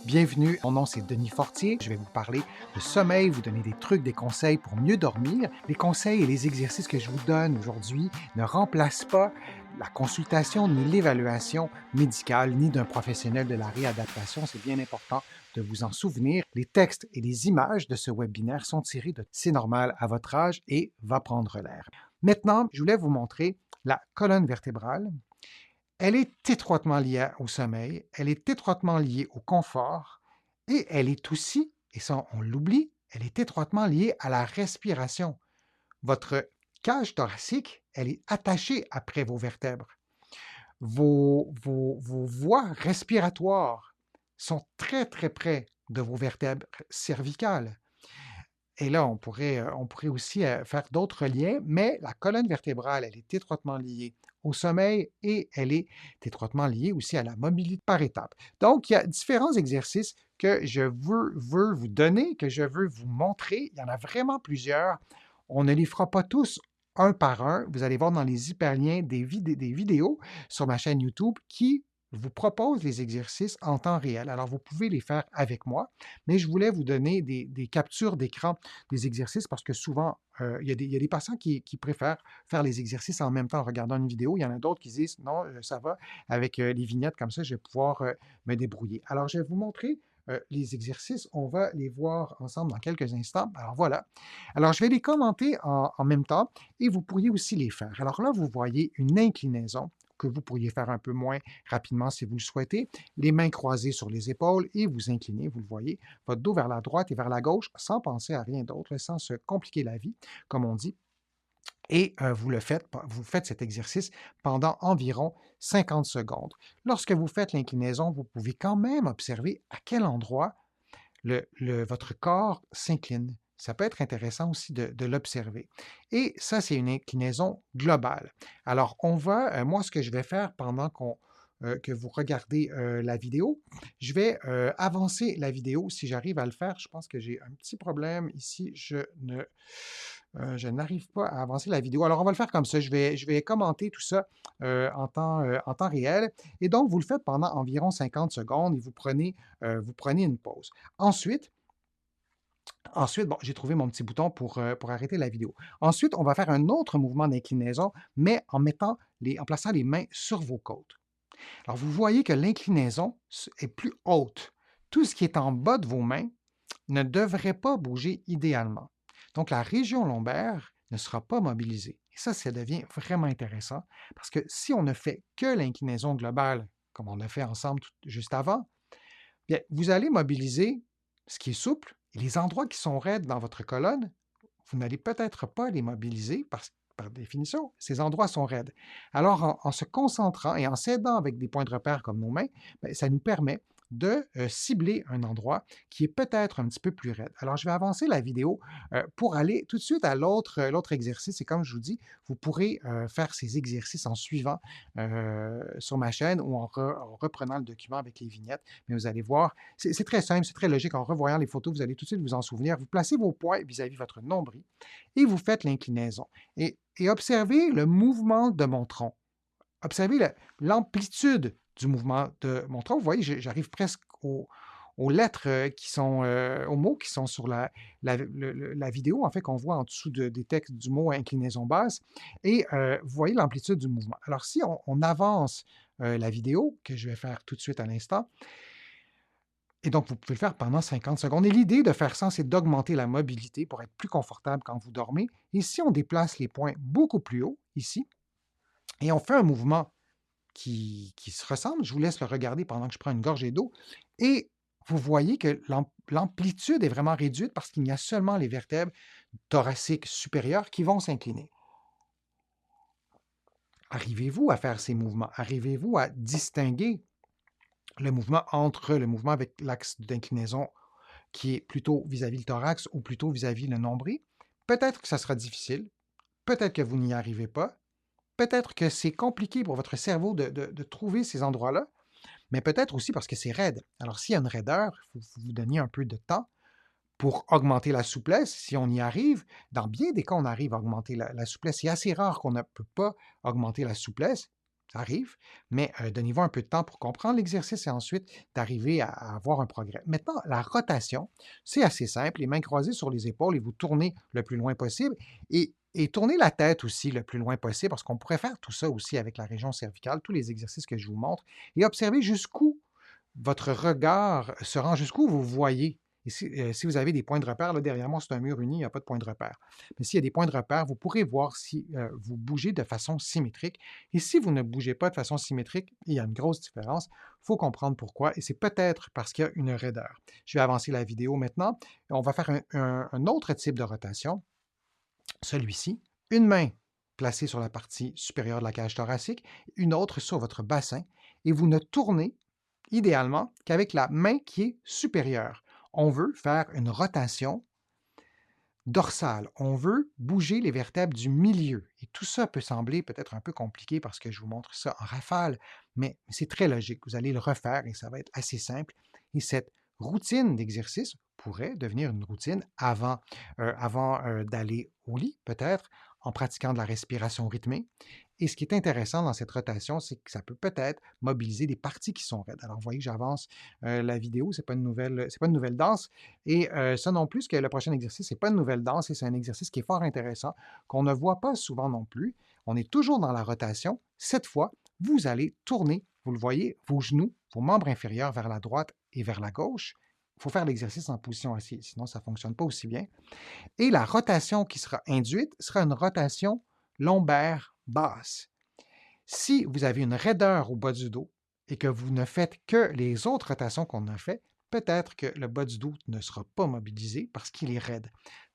Bienvenue, mon nom c'est Denis Fortier. Je vais vous parler de sommeil, vous donner des trucs, des conseils pour mieux dormir. Les conseils et les exercices que je vous donne aujourd'hui ne remplacent pas la consultation ni l'évaluation médicale ni d'un professionnel de la réadaptation. C'est bien important de vous en souvenir. Les textes et les images de ce webinaire sont tirés de C'est normal à votre âge et va prendre l'air. Maintenant, je voulais vous montrer la colonne vertébrale. Elle est étroitement liée au sommeil, elle est étroitement liée au confort et elle est aussi, et ça on l'oublie, elle est étroitement liée à la respiration. Votre cage thoracique, elle est attachée après vos vertèbres. Vos voies respiratoires sont très très près de vos vertèbres cervicales. Et là, on pourrait aussi faire d'autres liens, mais la colonne vertébrale, elle est étroitement liée au sommeil et elle est étroitement liée aussi à la mobilité par étapes. Donc, il y a différents exercices que je veux vous donner, que je veux vous montrer. Il y en a vraiment plusieurs. On ne les fera pas tous un par un. Vous allez voir dans les hyperliens des vidéos sur ma chaîne YouTube qui vous proposent les exercices en temps réel. Alors, vous pouvez les faire avec moi, mais je voulais vous donner des captures d'écran des exercices parce que souvent, il y a des patients qui préfèrent faire les exercices en même temps en regardant une vidéo. Il y en a d'autres qui disent non, ça va, avec les vignettes comme ça, je vais pouvoir me débrouiller. Alors, je vais vous montrer les exercices. On va les voir ensemble dans quelques instants. Alors, voilà. Alors, je vais les commenter en même temps et vous pourriez aussi les faire. Alors là, vous voyez une inclinaison que vous pourriez faire un peu moins rapidement si vous le souhaitez. Les mains croisées sur les épaules et vous inclinez, vous le voyez, votre dos vers la droite et vers la gauche sans penser à rien d'autre, sans se compliquer la vie, comme on dit. Et vous faites cet exercice pendant environ 50 secondes. Lorsque vous faites l'inclinaison, vous pouvez quand même observer à quel endroit votre corps s'incline. Ça peut être intéressant aussi de l'observer. Et ça, c'est une inclinaison globale. Alors, moi, ce que je vais faire pendant que vous regardez la vidéo, je vais avancer la vidéo si j'arrive à le faire. Je pense que j'ai un petit problème ici. Je n'arrive pas à avancer la vidéo. Alors, on va le faire comme ça. Je vais commenter tout ça en temps réel. Et donc, vous le faites pendant environ 50 secondes et vous prenez une pause. Ensuite, bon, j'ai trouvé mon petit bouton pour arrêter la vidéo. Ensuite, on va faire un autre mouvement d'inclinaison, mais en plaçant les mains sur vos côtes. Alors, vous voyez que l'inclinaison est plus haute. Tout ce qui est en bas de vos mains ne devrait pas bouger idéalement. Donc, la région lombaire ne sera pas mobilisée. Et ça devient vraiment intéressant parce que si on ne fait que l'inclinaison globale, comme on a fait ensemble juste avant, bien, vous allez mobiliser ce qui est souple et les endroits qui sont raides dans votre colonne, vous n'allez peut-être pas les mobiliser parce que, par définition, ces endroits sont raides. Alors, en se concentrant et en s'aidant avec des points de repère comme nos mains, bien, ça nous permet de cibler un endroit qui est peut-être un petit peu plus raide. Alors, je vais avancer la vidéo pour aller tout de suite à l'autre exercice. Et comme je vous dis, vous pourrez faire ces exercices en suivant sur ma chaîne ou en reprenant le document avec les vignettes. Mais vous allez voir, c'est très simple, c'est très logique. En revoyant les photos, vous allez tout de suite vous en souvenir. Vous placez vos poings vis-à-vis votre nombril et vous faites l'inclinaison. Et observez le mouvement de mon tronc. Observez l'amplitude du mouvement de mon tronc. Vous voyez, j'arrive presque aux lettres qui sont, aux mots qui sont sur la vidéo, en fait, qu'on voit en dessous des textes du mot inclinaison basse. Et vous voyez l'amplitude du mouvement. Alors, si on avance la vidéo, que je vais faire tout de suite à l'instant, et donc, vous pouvez le faire pendant 50 secondes. Et l'idée de faire ça, c'est d'augmenter la mobilité pour être plus confortable quand vous dormez. Et si on déplace les points beaucoup plus haut, ici, et on fait un mouvement qui se ressemble, je vous laisse le regarder pendant que je prends une gorgée d'eau, et vous voyez que l'amplitude est vraiment réduite parce qu'il y a seulement les vertèbres thoraciques supérieures qui vont s'incliner. Arrivez-vous à faire ces mouvements? Arrivez-vous à distinguer le mouvement entre le mouvement avec l'axe d'inclinaison qui est plutôt vis-à-vis le thorax ou plutôt vis-à-vis le nombril? Peut-être que ça sera difficile, peut-être que vous n'y arrivez pas, peut-être que c'est compliqué pour votre cerveau de trouver ces endroits-là, mais peut-être aussi parce que c'est raide. Alors, s'il y a une raideur, il faut vous donner un peu de temps pour augmenter la souplesse. Si on y arrive, dans bien des cas, on arrive à augmenter la souplesse. C'est assez rare qu'on ne peut pas augmenter la souplesse. Ça arrive, mais donnez-vous un peu de temps pour comprendre l'exercice et ensuite d'arriver à avoir un progrès. Maintenant, la rotation, c'est assez simple. Les mains croisées sur les épaules et vous tournez le plus loin possible et tournez la tête aussi le plus loin possible parce qu'on pourrait faire tout ça aussi avec la région cervicale, tous les exercices que je vous montre, et observez jusqu'où votre regard se rend, jusqu'où vous voyez. Et si vous avez des points de repère, là, derrière moi, c'est un mur uni, il n'y a pas de point de repère. Mais s'il y a des points de repère, vous pourrez voir si vous bougez de façon symétrique. Et si vous ne bougez pas de façon symétrique, il y a une grosse différence. Il faut comprendre pourquoi. Et c'est peut-être parce qu'il y a une raideur. Je vais avancer la vidéo maintenant. On va faire un autre type de rotation. Celui-ci. Une main placée sur la partie supérieure de la cage thoracique, une autre sur votre bassin. Et vous ne tournez idéalement qu'avec la main qui est supérieure. On veut faire une rotation dorsale. On veut bouger les vertèbres du milieu. Et tout ça peut sembler peut-être un peu compliqué parce que je vous montre ça en rafale, mais c'est très logique. Vous allez le refaire et ça va être assez simple. Et cette routine d'exercice pourrait devenir une routine avant d'aller au lit, peut-être, en pratiquant de la respiration rythmée. Et ce qui est intéressant dans cette rotation, c'est que ça peut peut-être mobiliser des parties qui sont raides. Alors, vous voyez que j'avance la vidéo, c'est pas c'est pas une nouvelle danse. Et ça non plus, que le prochain exercice, c'est pas une nouvelle danse, et c'est un exercice qui est fort intéressant, qu'on ne voit pas souvent non plus. On est toujours dans la rotation. Cette fois, vous allez tourner, vous le voyez, vos genoux, vos membres inférieurs vers la droite et vers la gauche. Il faut faire l'exercice en position assise, sinon ça ne fonctionne pas aussi bien. Et la rotation qui sera induite sera une rotation lombaire basse. Si vous avez une raideur au bas du dos et que vous ne faites que les autres rotations qu'on a fait, peut-être que le bas du dos ne sera pas mobilisé parce qu'il est raide.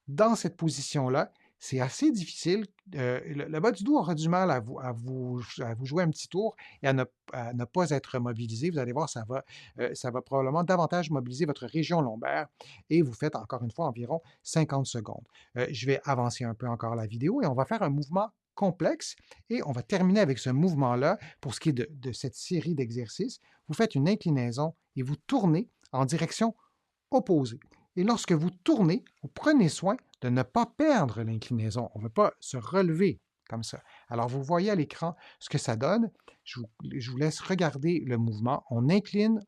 Dans cette position-là, c'est assez difficile. Le bas du dos aura du mal à vous jouer un petit tour et à ne pas être mobilisé. Vous allez voir, ça va probablement davantage mobiliser votre région lombaire et vous faites encore une fois environ 50 secondes. Je vais avancer un peu encore la vidéo et on va faire un mouvement complexe et on va terminer avec ce mouvement-là pour ce qui est de cette série d'exercices. Vous faites une inclinaison et vous tournez en direction opposée. Et lorsque vous tournez, vous prenez soin de ne pas perdre l'inclinaison. On ne veut pas se relever comme ça. Alors, vous voyez à l'écran ce que ça donne. Je vous laisse regarder le mouvement. On incline,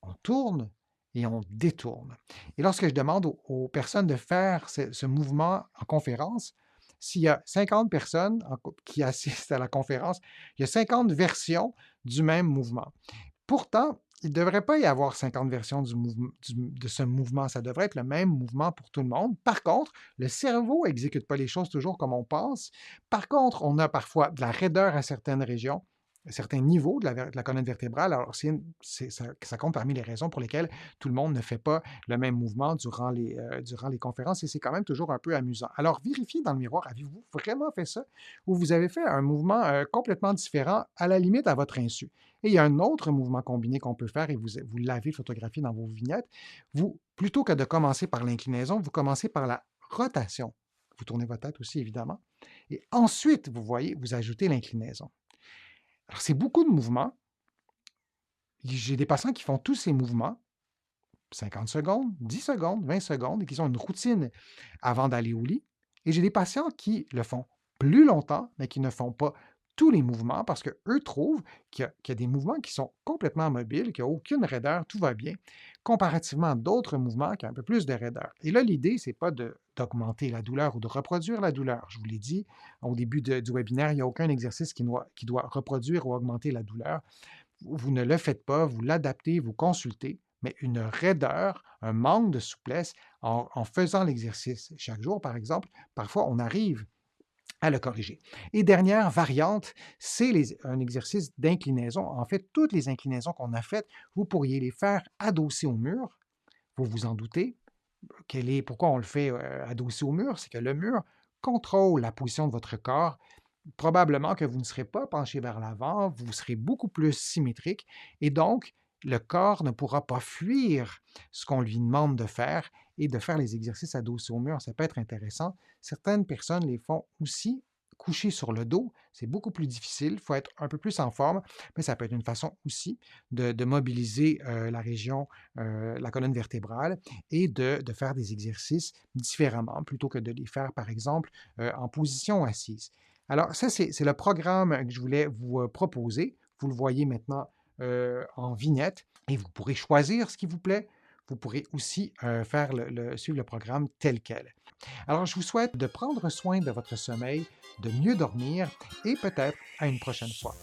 on tourne et on détourne. Et lorsque je demande aux personnes de faire ce mouvement en conférence, s'il y a 50 personnes qui assistent à la conférence, il y a 50 versions du même mouvement. Pourtant, il ne devrait pas y avoir 50 versions de ce mouvement. Ça devrait être le même mouvement pour tout le monde. Par contre, le cerveau n'exécute pas les choses toujours comme on pense. Par contre, on a parfois de la raideur à certaines régions, à certains niveaux de la colonne vertébrale. Alors, ça compte parmi les raisons pour lesquelles tout le monde ne fait pas le même mouvement durant les conférences et c'est quand même toujours un peu amusant. Alors, vérifiez dans le miroir, avez-vous vraiment fait ça ou vous avez fait un mouvement complètement différent, à la limite à votre insu? Et il y a un autre mouvement combiné qu'on peut faire et vous l'avez photographié dans vos vignettes. Plutôt que de commencer par l'inclinaison, vous commencez par la rotation. Vous tournez votre tête aussi, évidemment. Et ensuite, vous voyez, vous ajoutez l'inclinaison. Alors, c'est beaucoup de mouvements. J'ai des patients qui font tous ces mouvements, 50 secondes, 10 secondes, 20 secondes, et qui ont une routine avant d'aller au lit. Et j'ai des patients qui le font plus longtemps, mais qui ne font pas tous les mouvements parce qu'eux trouvent qu'il y a des mouvements qui sont complètement mobiles, qu'il n'y a aucune raideur, tout va bien, comparativement à d'autres mouvements qui ont un peu plus de raideur. Et là, l'idée, ce n'est pas d'augmenter la douleur ou de reproduire la douleur. Je vous l'ai dit au début du webinaire, il n'y a aucun exercice qui doit reproduire ou augmenter la douleur. Vous ne le faites pas, vous l'adaptez, vous consultez, mais une raideur, un manque de souplesse en faisant l'exercice chaque jour, par exemple, parfois on arrive à le corriger. Et dernière variante, c'est un exercice d'inclinaison. En fait, toutes les inclinaisons qu'on a faites, vous pourriez les faire adossées au mur. Vous vous en doutez. Pourquoi on le fait adossé au mur? C'est que le mur contrôle la position de votre corps. Probablement que vous ne serez pas penché vers l'avant, vous serez beaucoup plus symétrique et donc le corps ne pourra pas fuir ce qu'on lui demande de faire et de faire les exercices adossés au mur. Ça peut être intéressant. Certaines personnes les font aussi couchés sur le dos. C'est beaucoup plus difficile, il faut être un peu plus en forme, mais ça peut être une façon aussi de mobiliser la région, la colonne vertébrale et de faire des exercices différemment plutôt que de les faire, par exemple, en position assise. Alors ça, c'est le programme que je voulais vous, proposer. Vous le voyez maintenant, en vignette et vous pourrez choisir ce qui vous plaît. Vous pourrez aussi, faire suivre le programme tel quel. Alors je vous souhaite de prendre soin de votre sommeil, de mieux dormir et peut-être à une prochaine fois.